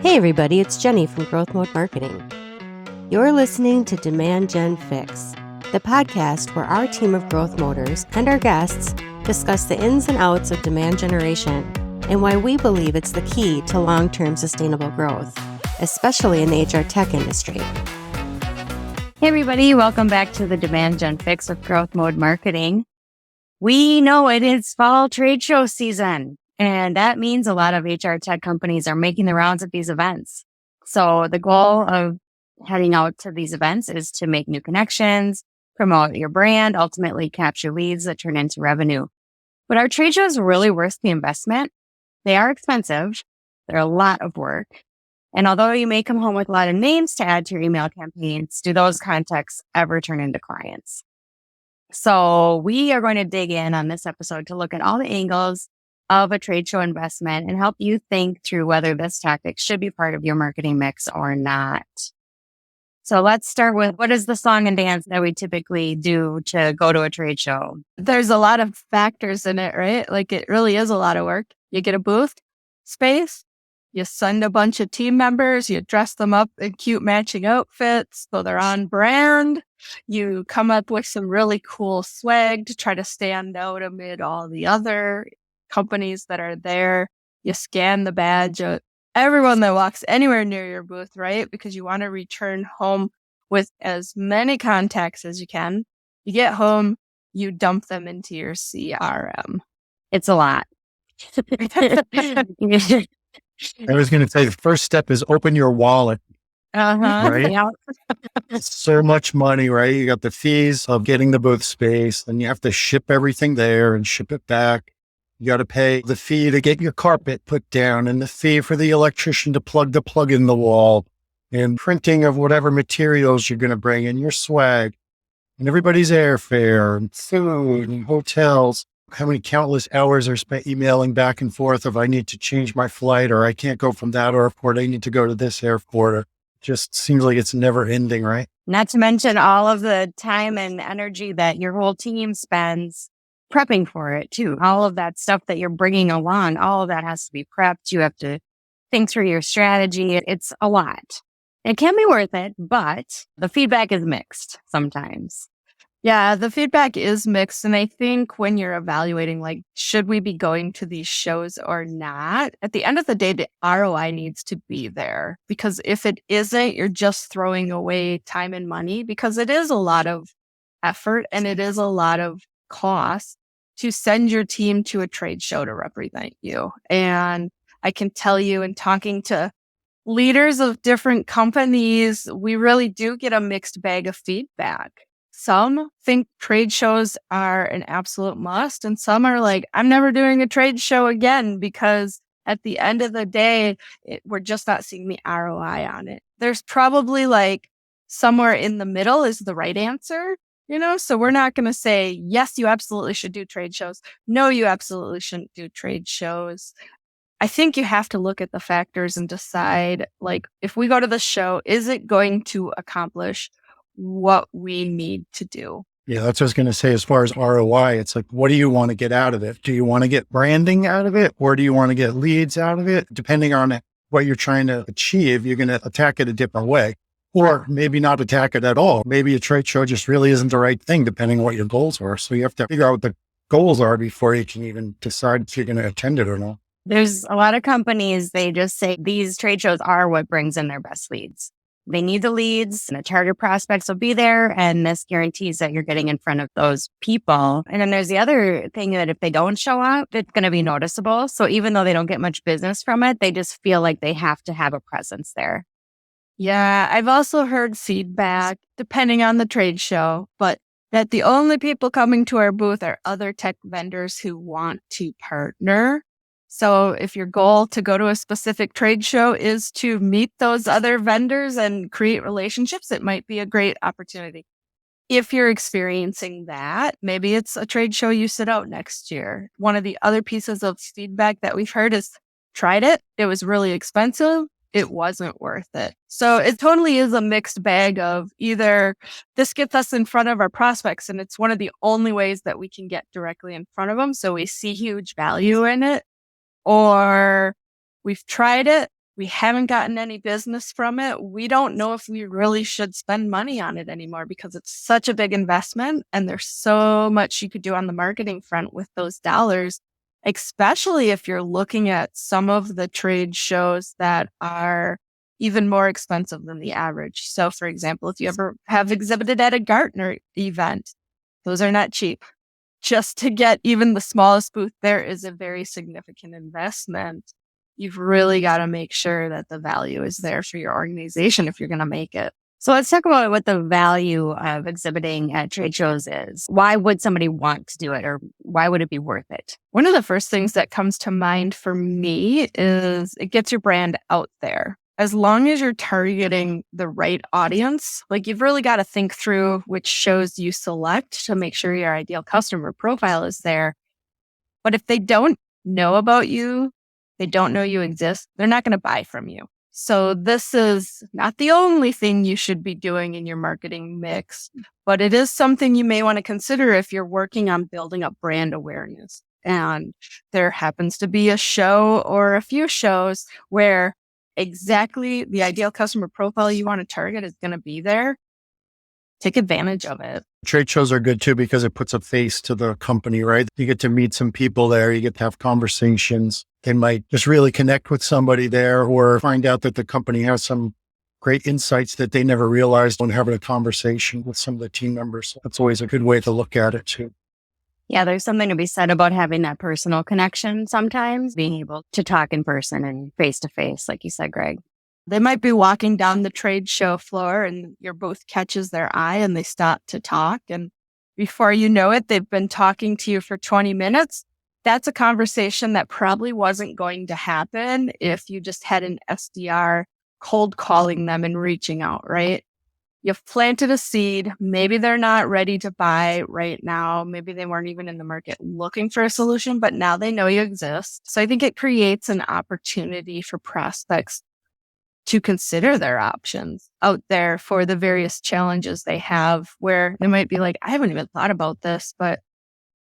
Hey everybody, it's Jenny from GrowthMode Marketing. You're listening to Demand Gen Fix, the podcast where our team of growth moders and our guests discuss the ins and outs of demand generation and why we believe it's the key to long-term sustainable growth, especially in the HR tech industry. Hey everybody, welcome back to the Demand Gen Fix of GrowthMode Marketing. We know it is fall trade show season. And that means a lot of HR tech companies are making the rounds at these events. So the goal of heading out to these events is to make new connections, promote your brand, ultimately capture leads that turn into revenue. But are trade shows really worth the investment? They are expensive. They're a lot of work. And although you may come home with a lot of names to add to your email campaigns, do those contacts ever turn into clients? So we are going to dig in on this episode to look at all the angles of a trade show investment and help you think through whether this tactic should be part of your marketing mix or not. So let's start with, what is the song and dance that we typically do to go to a trade show? There's a lot of factors in it, right? Like it really is a lot of work. You get a booth space, you send a bunch of team members, you dress them up in cute matching outfits so they're on brand. You come up with some really cool swag to try to stand out amid all the other companies that are there. You scan the badge of everyone that walks anywhere near your booth, right? Because you want to return home with as many contacts as you can. You get home, you dump them into your CRM. It's a lot. I was going to say the first step is open your wallet. Right? Yeah. It's so much money, right? You got the fees of getting the booth space, then you have to ship everything there and ship it back. You got to pay the fee to get your carpet put down and the fee for the electrician to plug the plug in the wall and printing of whatever materials you're going to bring in, your swag and everybody's airfare and food and hotels. How many countless hours are spent emailing back and forth of I need to change my flight or I can't go from that airport. I need to go to this airport. It just seems like it's never ending, right? Not to mention all of the time and energy that your whole team spends prepping for it too. All of that stuff that you're bringing along, all of that has to be prepped. You have to think through your strategy. It's a lot. It can be worth it, but the feedback is mixed sometimes. Yeah, the feedback is mixed. And I think when you're evaluating, like, should we be going to these shows or not? At the end of the day, the ROI needs to be there, because if it isn't, you're just throwing away time and money, because it is a lot of effort and it is a lot of cost to send your team to a trade show to represent you. And I can tell you, in talking to leaders of different companies, we really do get a mixed bag of feedback. Some think trade shows are an absolute must, and some are like, I'm never doing a trade show again, because at the end of the day, we're just not seeing the ROI on it. There's probably like somewhere in the middle is the right answer. So we're not going to say, yes, you absolutely should do trade shows. No, you absolutely shouldn't do trade shows. I think you have to look at the factors and decide, like, if we go to the show, is it going to accomplish what we need to do? Yeah, that's what I was going to say. As far as ROI, it's like, what do you want to get out of it? Do you want to get branding out of it? Or do you want to get leads out of it? Depending on what you're trying to achieve, you're going to attack it a different way. Or maybe not attack it at all. Maybe a trade show just really isn't the right thing, depending on what your goals are. So you have to figure out what the goals are before you can even decide if you're going to attend it or not. There's a lot of companies, they just say these trade shows are what brings in their best leads. They need the leads and the target prospects will be there. And this guarantees that you're getting in front of those people. And then there's the other thing that if they don't show up, it's going to be noticeable. So even though they don't get much business from it, they just feel like they have to have a presence there. Yeah, I've also heard feedback, depending on the trade show, but that the only people coming to our booth are other tech vendors who want to partner. So if your goal to go to a specific trade show is to meet those other vendors and create relationships, it might be a great opportunity. If you're experiencing that, maybe it's a trade show you sit out next year. One of the other pieces of feedback that we've heard is, tried it. It was really expensive. It wasn't worth it. So it totally is a mixed bag of either this gets us in front of our prospects and it's one of the only ways that we can get directly in front of them. So we see huge value in it, or we've tried it we haven't gotten any business from it. We don't know if we really should spend money on it anymore because it's such a big investment and there's so much you could do on the marketing front with those dollars, especially if you're looking at some of the trade shows that are even more expensive than the average. So for example, if you ever have exhibited at a Gartner event, those are not cheap. Just to get even the smallest booth, there is a very significant investment. You've really got to make sure that the value is there for your organization if you're going to make it. So let's talk about what the value of exhibiting at trade shows is. Why would somebody want to do it, or why would it be worth it? One of the first things that comes to mind for me is it gets your brand out there. As long as you're targeting the right audience, like you've really got to think through which shows you select to make sure your ideal customer profile is there. But if they don't know about you, they don't know you exist, they're not going to buy from you. So this is not the only thing you should be doing in your marketing mix, but it is something you may want to consider if you're working on building up brand awareness. And there happens to be a show or a few shows where exactly the ideal customer profile you want to target is going to be there. Take advantage of it. Trade shows are good too because it puts a face to the company, right? You get to meet some people there. You get to have conversations. They might just really connect with somebody there or find out that the company has some great insights that they never realized when having a conversation with some of the team members. So that's always a good way to look at it too. Yeah, there's something to be said about having that personal connection sometimes, being able to talk in person and face to face, like you said, Greg. They might be walking down the trade show floor and your booth catches their eye and they stop to talk. And before you know it, they've been talking to you for 20 minutes. That's a conversation that probably wasn't going to happen if you just had an SDR cold calling them and reaching out, right? You've planted a seed. Maybe they're not ready to buy right now. Maybe they weren't even in the market looking for a solution, but now they know you exist. So I think it creates an opportunity for prospects to consider their options out there for the various challenges they have, where they might be like, I haven't even thought about this, but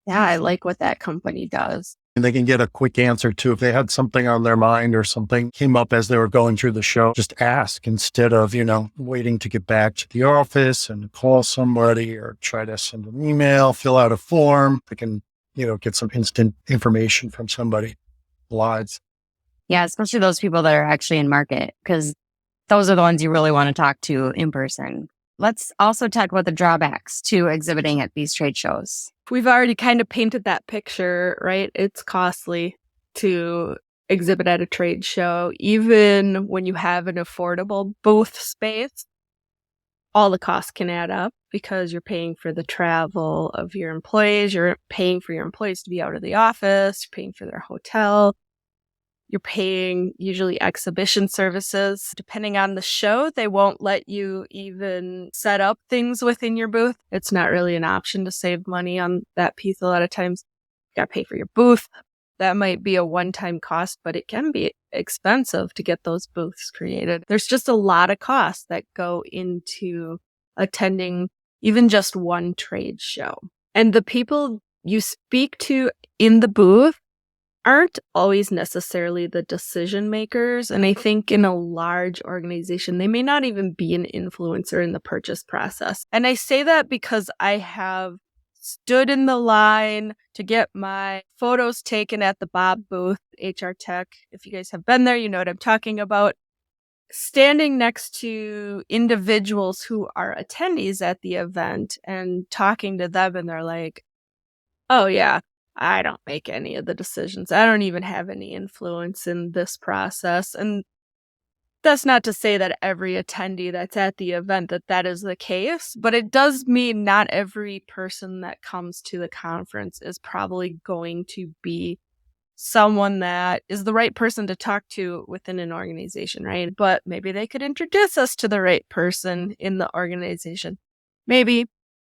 yeah, I like what that company does. And they can get a quick answer too. If they had something on their mind or something came up as they were going through the show, just ask instead of, waiting to get back to the office and call somebody or try to send an email, fill out a form. They can, get some instant information from somebody live. Yeah, especially those people that are actually in market, because those are the ones you really want to talk to in person. Let's also talk about the drawbacks to exhibiting at these trade shows. We've already kind of painted that picture, right? It's costly to exhibit at a trade show. Even when you have an affordable booth space, all the costs can add up because you're paying for the travel of your employees. You're paying for your employees to be out of the office. You're paying for their hotel. You're paying usually exhibition services. Depending on the show, they won't let you even set up things within your booth. It's not really an option to save money on that piece a lot of times. You got to pay for your booth. That might be a one-time cost, but it can be expensive to get those booths created. There's just a lot of costs that go into attending even just one trade show. And the people you speak to in the booth aren't always necessarily the decision makers. And I think in a large organization, they may not even be an influencer in the purchase process. And I say that because I have stood in the line to get my photos taken at the Bob booth, HR Tech. If you guys have been there, you know what I'm talking about. Standing next to individuals who are attendees at the event and talking to them, and they're like, oh yeah, I don't make any of the decisions. I don't even have any influence in this process. And that's not to say that every attendee that's at the event that is the case, but it does mean not every person that comes to the conference is probably going to be someone that is the right person to talk to within an organization, right? But maybe they could introduce us to the right person in the organization. Maybe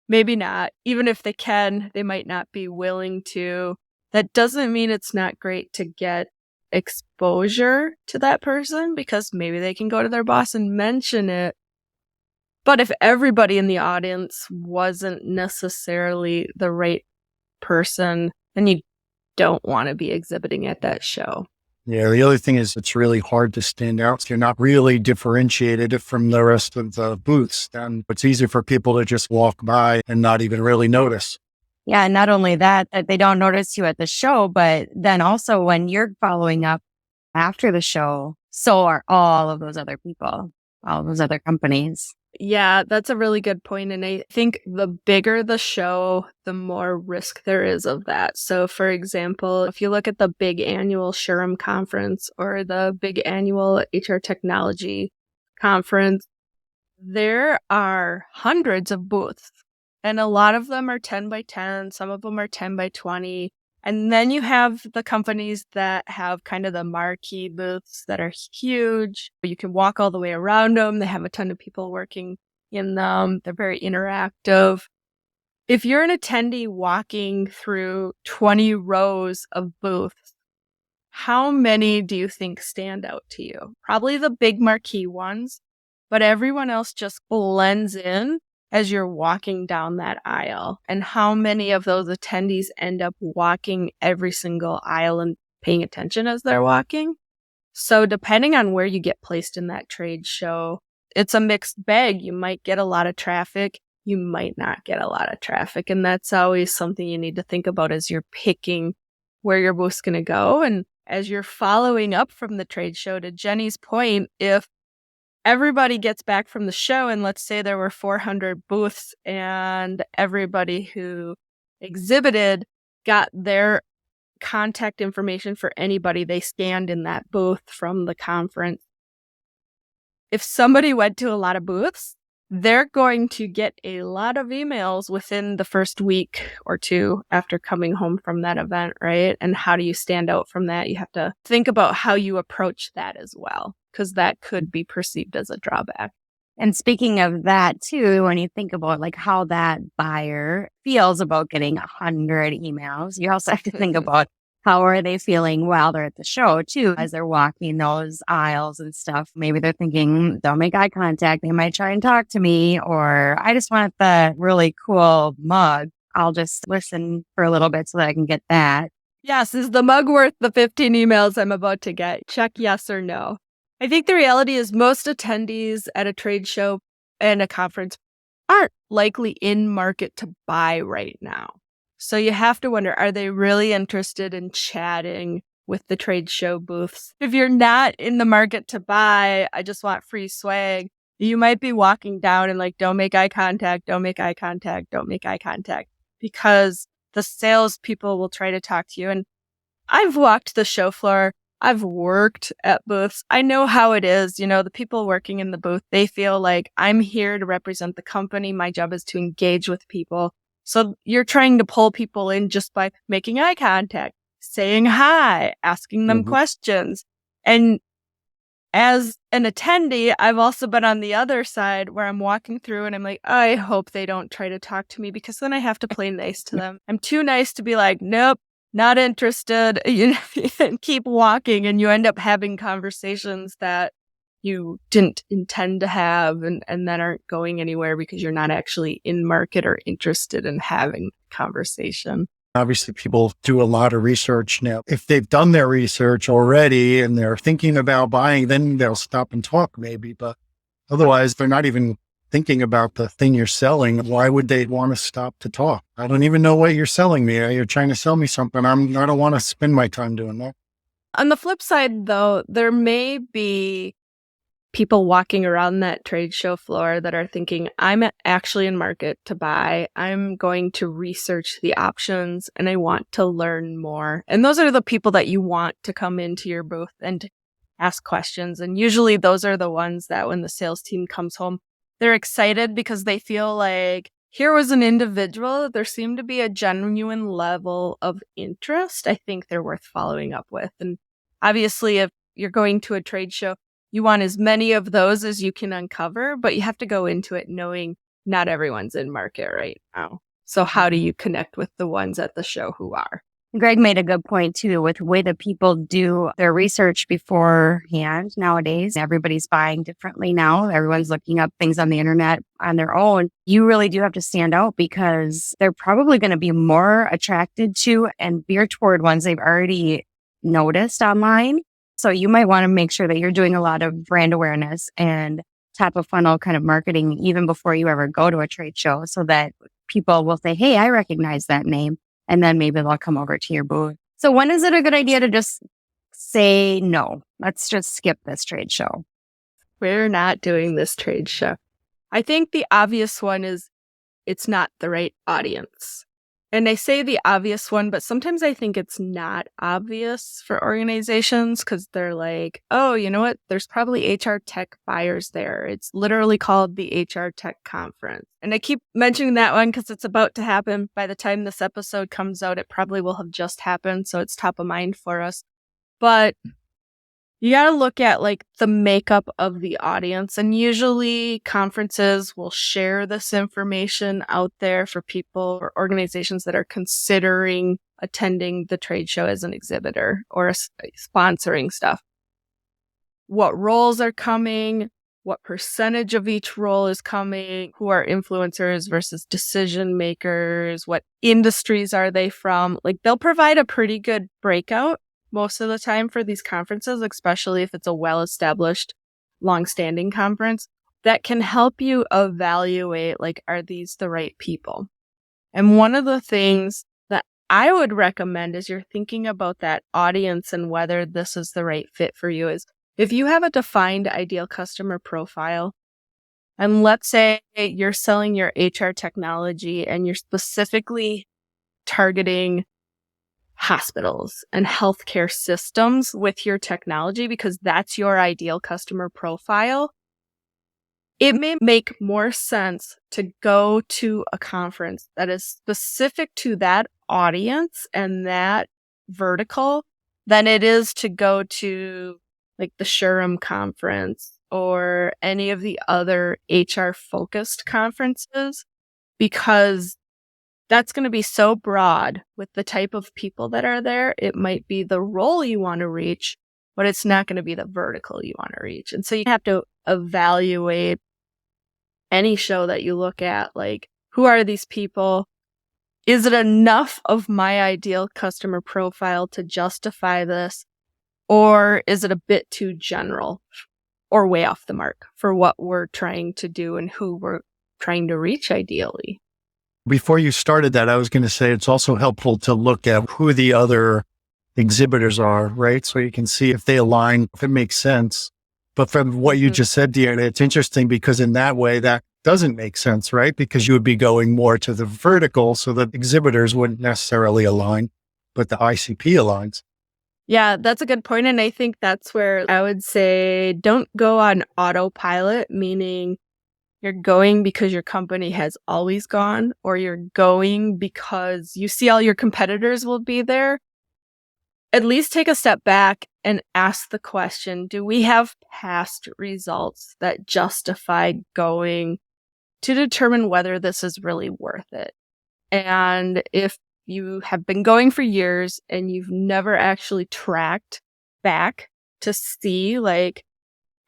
not. Even if they can, they might not be willing to. That doesn't mean it's not great to get exposure to that person because maybe they can go to their boss and mention it. But if everybody in the audience wasn't necessarily the right person, then you don't want to be exhibiting at that show. Yeah. The other thing is it's really hard to stand out. You're not really differentiated from the rest of the booths. And it's easy for people to just walk by and not even really notice. Yeah. And not only that they don't notice you at the show, but then also when you're following up after the show, so are all of those other people, all of those other companies. Yeah, that's a really good point. And I think the bigger the show, the more risk there is of that. So for example, if you look at the big annual SHRM conference or the big annual HR technology conference, there are hundreds of booths and a lot of them are 10 by 10. Some of them are 10 by 20. And then you have the companies that have kind of the marquee booths that are huge. You can walk all the way around them. They have a ton of people working in them. They're very interactive. If you're an attendee walking through 20 rows of booths, how many do you think stand out to you? Probably the big marquee ones, but everyone else just blends in as you're walking down that aisle. And how many of those attendees end up walking every single aisle and paying attention as they're walking? So depending on where you get placed in that trade show, it's a mixed bag. You might get a lot of traffic. You might not get a lot of traffic. And that's always something you need to think about as you're picking where your booth's going to go. And as you're following up from the trade show, to Jenny's point, if everybody gets back from the show and let's say there were 400 booths and everybody who exhibited got their contact information for anybody they scanned in that booth from the conference. If somebody went to a lot of booths, they're going to get a lot of emails within the first week or two after coming home from that event, right? And how do you stand out from that? You have to think about how you approach that as well, because that could be perceived as a drawback. And speaking of that too, when you think about like how that buyer feels about getting 100 emails, you also have to think about how are they feeling while they're at the show too, as they're walking those aisles and stuff. Maybe they're thinking, don't make eye contact. They might try and talk to me, or I just want the really cool mug. I'll just listen for a little bit so that I can get that. Yes, is the mug worth the 15 emails I'm about to get? Check yes or no. I think the reality is most attendees at a trade show and a conference aren't likely in market to buy right now. So you have to wonder, are they really interested in chatting with the trade show booths? If you're not in the market to buy, I just want free swag, you might be walking down and like, don't make eye contact, don't make eye contact, don't make eye contact, because the salespeople will try to talk to you. And I've walked the show floor. I've worked at booths. I know how it is. You know, the people working in the booth, they feel like I'm here to represent the company. My job is to engage with people. So you're trying to pull people in just by making eye contact, saying hi, asking them questions. And as an attendee, I've also been on the other side where I'm walking through and I'm like, I hope they don't try to talk to me, because then I have to play nice to them. I'm too nice to be like, nope, not interested, and keep walking. And you end up having conversations that you didn't intend to have and that aren't going anywhere because you're not actually in market or interested in having conversation. Obviously, people do a lot of research now. If they've done their research already and they're thinking about buying, then they'll stop and talk maybe. But otherwise, they're not even thinking about the thing you're selling. Why would they want to stop to talk? I don't even know what you're selling me. You're trying to sell me something. I don't want to spend my time doing that. On the flip side, though, there may be people walking around that trade show floor that are thinking, I'm actually in market to buy. I'm going to research the options and I want to learn more. And those are the people that you want to come into your booth and ask questions. And usually those are the ones that when the sales team comes home, they're excited because they feel like here was an individual. There seemed to be a genuine level of interest. I think they're worth following up with. And obviously, if you're going to a trade show, you want as many of those as you can uncover, but you have to go into it knowing not everyone's in market right now. So how do you connect with the ones at the show who are? Greg made a good point too with the way that people do their research beforehand nowadays. Everybody's buying differently now. Everyone's looking up things on the internet on their own. You really do have to stand out because they're probably going to be more attracted to and veer toward ones they've already noticed online So you might want to make sure that you're doing a lot of brand awareness and top of funnel kind of marketing even before you ever go to a trade show so that people will say, hey, I recognize that name. And then maybe they'll come over to your booth. So when is it a good idea to just say, no, let's just skip this trade show? We're not doing this trade show. I think the obvious one is it's not the right audience. And I say the obvious one, but sometimes I think it's not obvious for organizations because they're like, oh, you know what? There's probably HR tech buyers there. It's literally called the HR Tech Conference. And I keep mentioning that one because it's about to happen. By the time this episode comes out, it probably will have just happened. So it's top of mind for us. But you got to look at like the makeup of the audience. And usually conferences will share this information out there for people or organizations that are considering attending the trade show as an exhibitor or sponsoring stuff. What roles are coming, what percentage of each role is coming, who are influencers versus decision makers, what industries are they from? Like they'll provide a pretty good breakout most of the time for these conferences, especially if it's a well-established, long-standing conference, that can help you evaluate, like, are these the right people? And one of the things that I would recommend as you're thinking about that audience and whether this is the right fit for you is if you have a defined ideal customer profile, and let's say you're selling your HR technology and you're specifically targeting hospitals and healthcare systems with your technology because that's your ideal customer profile, it may make more sense to go to a conference that is specific to that audience and that vertical than it is to go to like the Sherm conference or any of the other HR focused conferences, because that's going to be so broad with the type of people that are there. It might be the role you want to reach, but it's not going to be the vertical you want to reach. And so you have to evaluate any show that you look at, like, who are these people? Is it enough of my ideal customer profile to justify this? Or is it a bit too general or way off the mark for what we're trying to do and who we're trying to reach ideally? Before you started that, I was going to say it's also helpful to look at who the other exhibitors are, right? So you can see if they align, if it makes sense. But from what you just said, Deanna, it's interesting because in that way, that doesn't make sense, right? Because you would be going more to the vertical, so that exhibitors wouldn't necessarily align, but the ICP aligns. Yeah, that's a good point. And I think that's where I would say don't go on autopilot, meaning you're going because your company has always gone, or you're going because you see all your competitors will be there. At least take a step back and ask the question, do we have past results that justify going to determine whether this is really worth it? And if you have been going for years and you've never actually tracked back to see, like,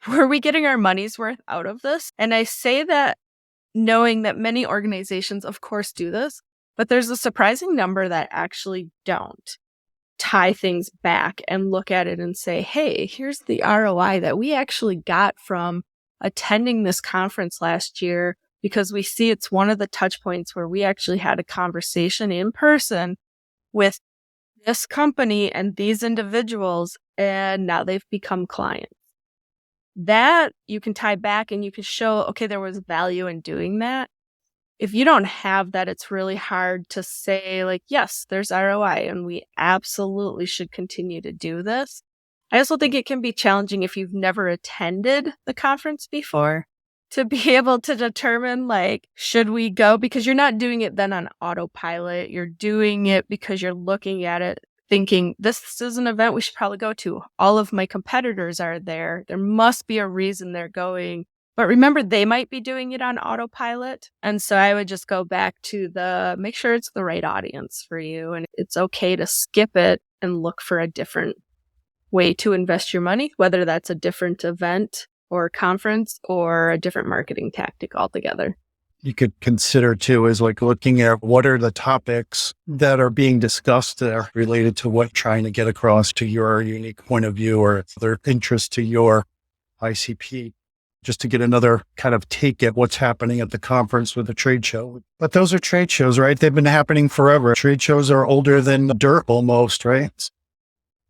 were we getting our money's worth out of this? And I say that knowing that many organizations, of course, do this, but there's a surprising number that actually don't tie things back and look at it and say, hey, here's the ROI that we actually got from attending this conference last year, because we see it's one of the touch points where we actually had a conversation in person with this company and these individuals, and now they've become clients. That you can tie back and you can show, okay, there was value in doing that. If you don't have that, it's really hard to say, like, yes, there's ROI and we absolutely should continue to do this. I also think it can be challenging if you've never attended the conference before to be able to determine, like, should we go? Because you're not doing it then on autopilot. You're doing it because you're looking at it thinking, this is an event we should probably go to. All of my competitors are there. There must be a reason they're going. But remember, they might be doing it on autopilot. And so I would just go back to make sure it's the right audience for you. And it's okay to skip it and look for a different way to invest your money, whether that's a different event or conference or a different marketing tactic altogether. you could consider too is like looking at what are the topics that are being discussed there related to what trying to get across to your unique point of view or their interest to your ICP, just to get another kind of take at what's happening at the conference with the trade show. But those are trade shows, right? They've been happening forever. Trade shows are older than dirt almost, right?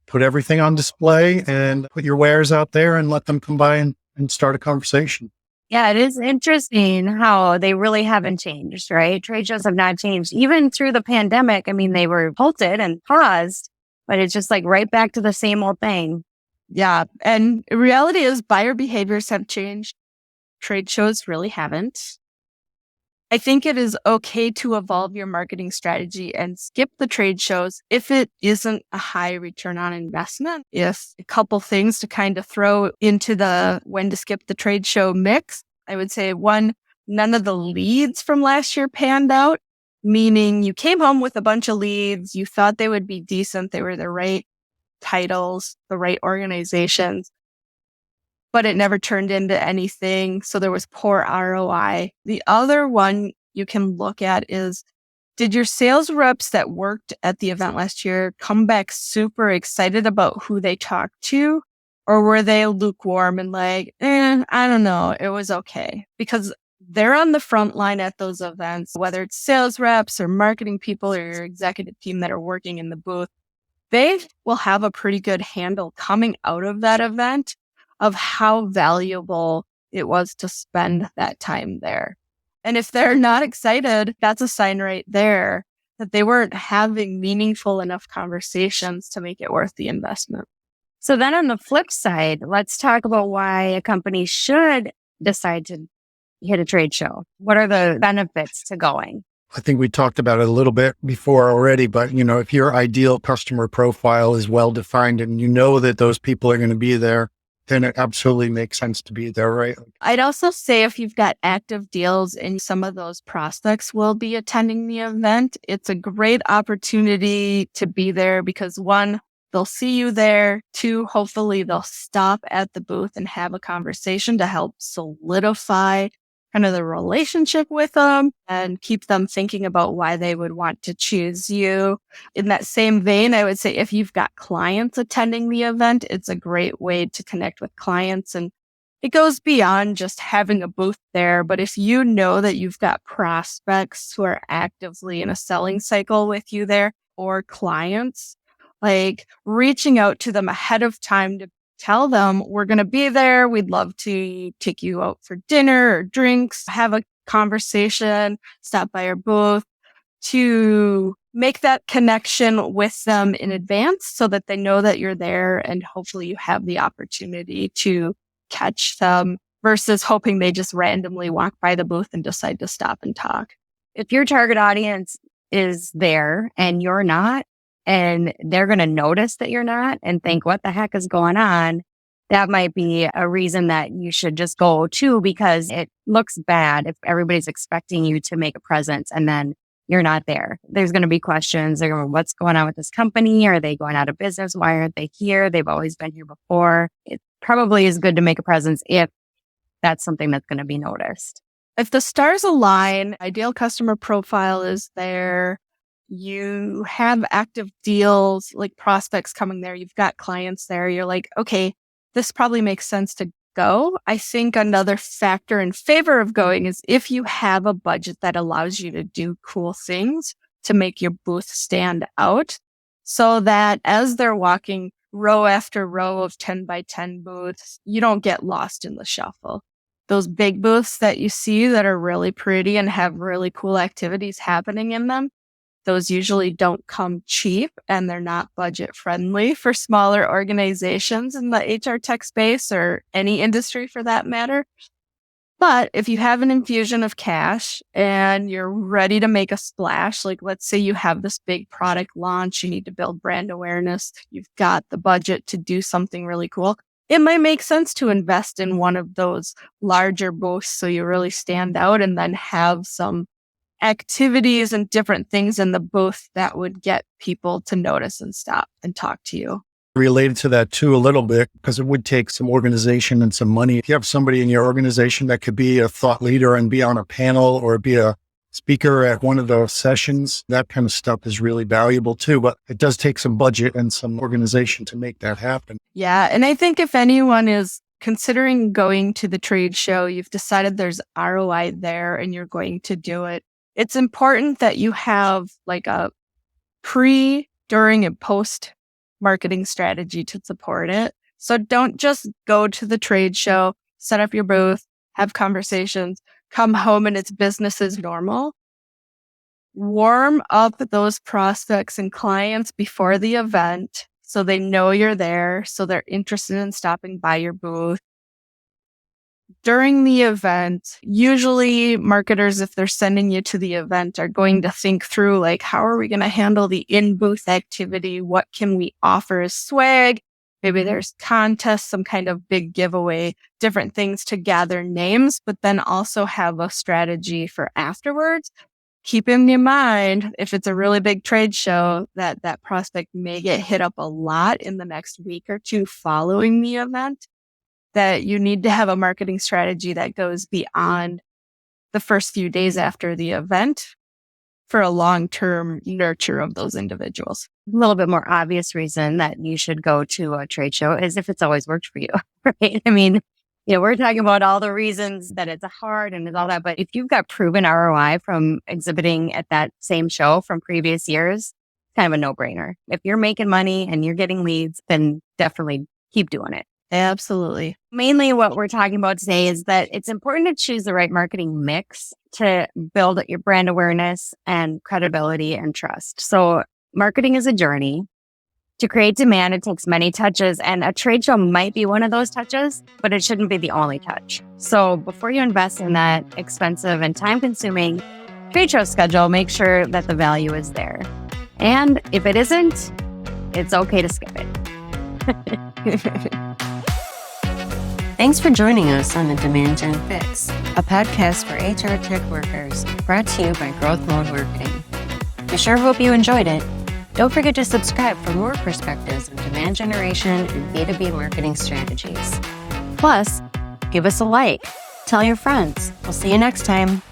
Put everything on display and put your wares out there and let them come by and start a conversation. Yeah, it is interesting how they really haven't changed, right? Trade shows have not changed. Even through the pandemic, I mean, they were halted and paused, but it's just like right back to the same old thing. Yeah. And reality is buyer behaviors have changed. Trade shows really haven't. I think it is okay to evolve your marketing strategy and skip the trade shows if it isn't a high return on investment. If a couple things to kind of throw into the when to skip the trade show mix, I would say one, none of the leads from last year panned out, meaning you came home with a bunch of leads. You thought they would be decent. They were the right titles, the right organizations, but it never turned into anything. So there was poor ROI. The other one you can look at is, did your sales reps that worked at the event last year come back super excited about who they talked to? Or were they lukewarm and like, I don't know, it was okay? Because they're on the front line at those events, whether it's sales reps or marketing people or your executive team that are working in the booth, they will have a pretty good handle coming out of that event of how valuable it was to spend that time there. And if they're not excited, that's a sign right there that they weren't having meaningful enough conversations to make it worth the investment. So then on the flip side, let's talk about why a company should decide to hit a trade show. What are the benefits to going? I think we talked about it a little bit before already, but if your ideal customer profile is well defined and you know that those people are going to be there, then it absolutely makes sense to be there, right? I'd also say if you've got active deals and some of those prospects will be attending the event, it's a great opportunity to be there because one, they'll see you there. Two, hopefully they'll stop at the booth and have a conversation to help solidify kind of the relationship with them and keep them thinking about why they would want to choose you. In that same vein, I would say if you've got clients attending the event, it's a great way to connect with clients. And it goes beyond just having a booth there. But if you know that you've got prospects who are actively in a selling cycle with you there or clients, like reaching out to them ahead of time to tell them we're going to be there. We'd love to take you out for dinner or drinks, have a conversation, stop by our booth, to make that connection with them in advance so that they know that you're there and hopefully you have the opportunity to catch them versus hoping they just randomly walk by the booth and decide to stop and talk. If your target audience is there and you're not, and they're going to notice that you're not and think, what the heck is going on? That might be a reason that you should just go too, because it looks bad if everybody's expecting you to make a presence and then you're not there. There's going to be questions. They're going, what's going on with this company? Are they going out of business? Why aren't they here? They've always been here before. It probably is good to make a presence if that's something that's going to be noticed. If the stars align, ideal customer profile is there. You have active deals, like prospects coming there. You've got clients there. You're like, okay, this probably makes sense to go. I think another factor in favor of going is if you have a budget that allows you to do cool things to make your booth stand out so that as they're walking row after row of 10 by 10 booths, you don't get lost in the shuffle. Those big booths that you see that are really pretty and have really cool activities happening in them, those usually don't come cheap and they're not budget friendly for smaller organizations in the HR tech space or any industry for that matter. But if you have an infusion of cash and you're ready to make a splash, like let's say you have this big product launch, you need to build brand awareness, you've got the budget to do something really cool, it might make sense to invest in one of those larger booths so you really stand out and then have some activities and different things in the booth that would get people to notice and stop and talk to you. Related to that too a little bit, because it would take some organization and some money. If you have somebody in your organization that could be a thought leader and be on a panel or be a speaker at one of those sessions, that kind of stuff is really valuable too. But it does take some budget and some organization to make that happen. Yeah. And I think if anyone is considering going to the trade show, you've decided there's ROI there and you're going to do it. It's important that you have like a pre, during, and post marketing strategy to support it. So don't just go to the trade show, set up your booth, have conversations, come home and it's business as normal. Warm up those prospects and clients before the event so they know you're there, so they're interested in stopping by your booth. During the event, usually marketers, if they're sending you to the event, are going to think through like, how are we going to handle the in-booth activity? What can we offer as swag? Maybe there's contests, some kind of big giveaway, different things to gather names, but then also have a strategy for afterwards. Keeping in mind, if it's a really big trade show, that prospect may get hit up a lot in the next week or two following the event, that you need to have a marketing strategy that goes beyond the first few days after the event for a long-term nurture of those individuals. A little bit more obvious reason that you should go to a trade show is if it's always worked for you, right? I mean, we're talking about all the reasons that it's hard and it's all that, but if you've got proven ROI from exhibiting at that same show from previous years, kind of a no-brainer. If you're making money and you're getting leads, then definitely keep doing it. Absolutely. Mainly what we're talking about today is that it's important to choose the right marketing mix to build your brand awareness and credibility and trust. So marketing is a journey. To create demand, it takes many touches, and a trade show might be one of those touches, but it shouldn't be the only touch. So before you invest in that expensive and time-consuming trade show schedule, make sure that the value is there. And if it isn't, it's okay to skip it. Thanks for joining us on the Demand Gen Fix, a podcast for HR tech workers, brought to you by GrowthMode Marketing. We sure hope you enjoyed it. Don't forget to subscribe for more perspectives on demand generation and B2B marketing strategies. Plus, give us a like. Tell your friends. We'll see you next time.